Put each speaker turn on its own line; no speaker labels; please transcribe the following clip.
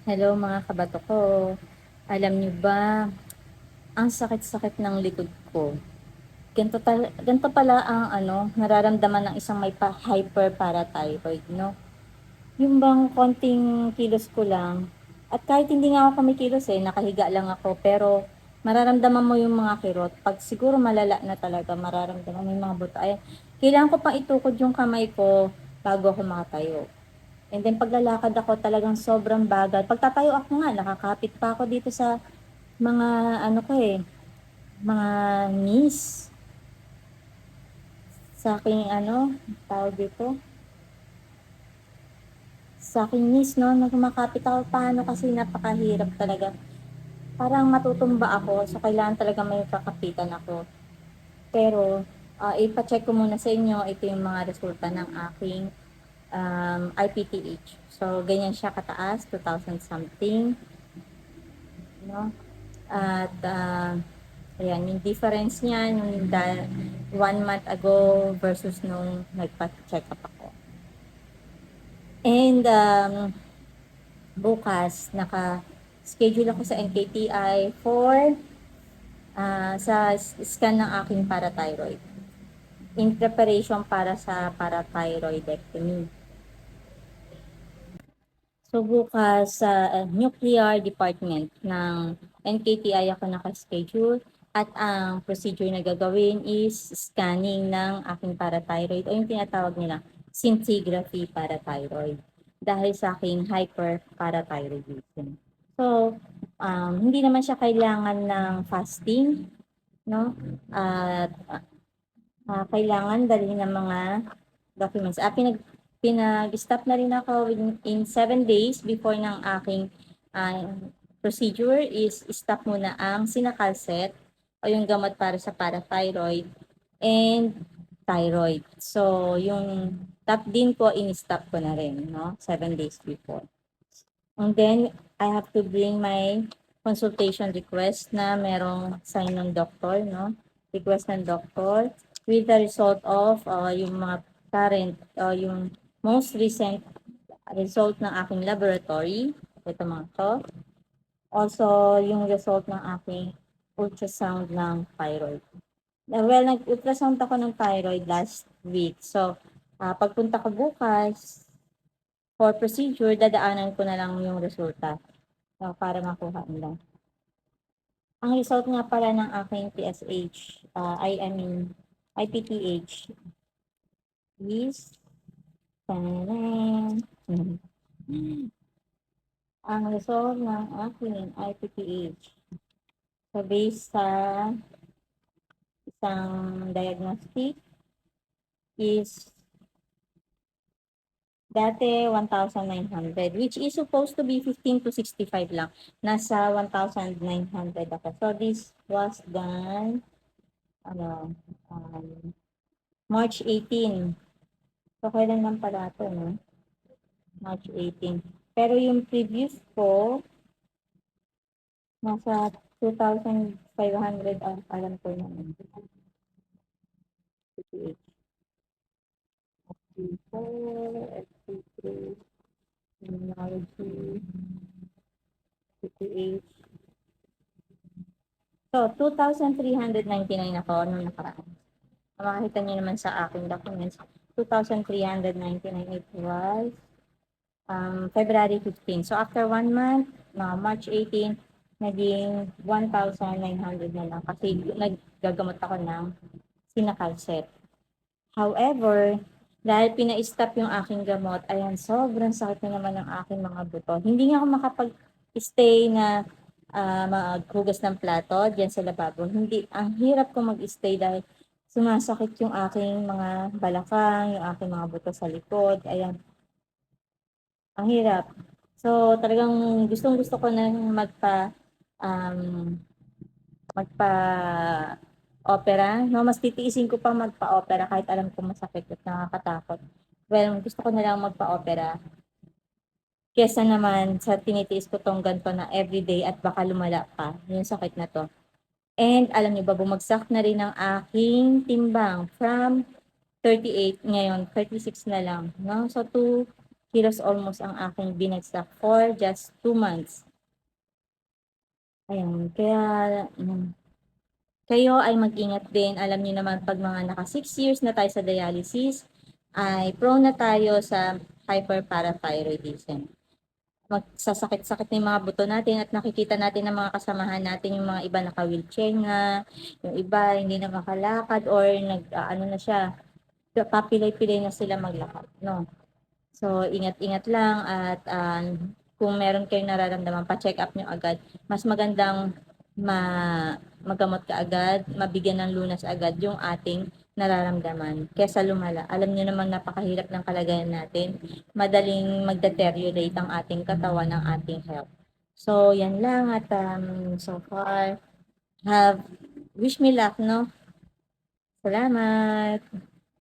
Hello mga kabato ko. Alam niyo ba, ang sakit-sakit ng likod ko. Ganito pala ang nararamdaman ng isang may hyperparathyroid, no? Yung bang konting kilos ko lang, at kahit hindi nga ako kumikilos nakahiga lang ako, pero mararamdaman mo yung mga kirot. Pag siguro malala na talaga, mararamdaman mo yung mga buto. Ay, kailangan ko pang itukod yung kamay ko bago ako makatayo. And then paglalakad ako talagang sobrang bagal. Pagtatayo ako nga, nakakapit pa ako dito sa mga mga knees. Sa aking tawag dito, sa aking knees, no, nung kumakapit ako, paano kasi napakahirap talaga. Parang matutumba ako, so kailangan talaga may kakapitan ako. Pero, ipacheck ko muna sa inyo, ito yung mga resulta ng aking IPTH. So, ganyan siya kataas, 2,000 something, no? At ayan, yung difference niya yung 1 month ago versus nung nagpa-check up ako. And bukas naka-schedule ako sa NKTI for sa scan ng aking parathyroid. In preparation para sa parathyroidectomy. So bukas sa nuclear department ng NKTI ako naka-schedule at ang procedure na gagawin is scanning ng aking parathyroid o yung tinatawag nila scintigraphy parathyroid dahil sa aking hyperparathyroidism. So, hindi naman siya kailangan ng fasting, no? At kailangan dalhin ng mga documents. Pinag-stop na rin ako in 7 days before ng aking uh, procedure is stop muna ang Sinacalcet o yung gamot para sa parathyroid and thyroid. So, yung top din ko, in-stop ko na rin, no? 7 days before. And then, I have to bring my consultation request na merong sign ng doktor, no? Request ng doktor with the result of yung mga current, yung most recent result ng aking laboratory. Ito mga to. Also, yung result ng aking ultrasound ng thyroid. Well, nag-ultrasound ako ng thyroid last week. So, pagpunta ko bukas for procedure, dadaanan ko na lang yung resulta. So, para makuha nila. Ang result nga pala ng aking TSH, I mean, IPTH is, tanan, ang result ng aking IPTH, so based sa isang diagnostic is dati 1,900, which is supposed to be 15 to 65 lang. Nasa 1,900 ako. So, this was done, March 18. So, kailan lang pala ito, no? March 18. Pero yung previous ko, nasa 2,500 ang alam ko naman. 58. FP4, FP3, immunology, 58. So, 2,399 ako nung nakaraan. Makikita niyo naman sa aking documents, 2,399 it was February 15. So, after 1 month, March 18, naging 1,900 na lang kasi naggagamot ako ng Sinacalcet. However, dahil pina-stop yung aking gamot, ayan, sobrang sakit na naman ng aking mga buto. Hindi nga ako makapag-stay na maghugas ng plato diyan sa lababo. Hindi, ang hirap ko mag-stay dahil sumasakit yung aking mga balakang, yung aking mga buto sa likod. Ayan, ang hirap. So, talagang gustong-gusto ko na um, magpa-opera. No, mas titiisin ko pang magpa-opera kahit alam ko masakit at nakakatakot. Well, gusto ko na lang magpa-opera. Kesa naman sa tinitiis ko tong ganito na everyday at baka lumala pa yung sakit na to. And alam niyo ba, bumagsak na rin ang aking timbang from 38 ngayon, 36 na lang. No? So, kilos almost ang aking binagsak for just 2 months. Ayan, kaya kayo ay mag-ingat din. Alam niyo naman 'pag mga naka 6 years na tayo sa dialysis, ay prone na tayo sa hyperparathyroidism. Magsasakit-sakit na yung mga buto natin at nakikita natin ng mga kasamahan natin yung mga iba naka-wheelchair na, yung iba hindi na makalakad or nag-aano na siya, papilay-pilay na sila maglakad, 'no? So, ingat-ingat lang at kung meron kayong nararamdaman, pa-check up nyo agad. Mas magandang magamot ka agad, mabigyan ng lunas agad yung ating nararamdaman kesa lumala. Alam niyo namang napakahirap ng kalagayan natin. Madaling mag-deteriorate ang ating katawan, ang ating health. So, yan lang at so far, have wish me luck, no? Salamat!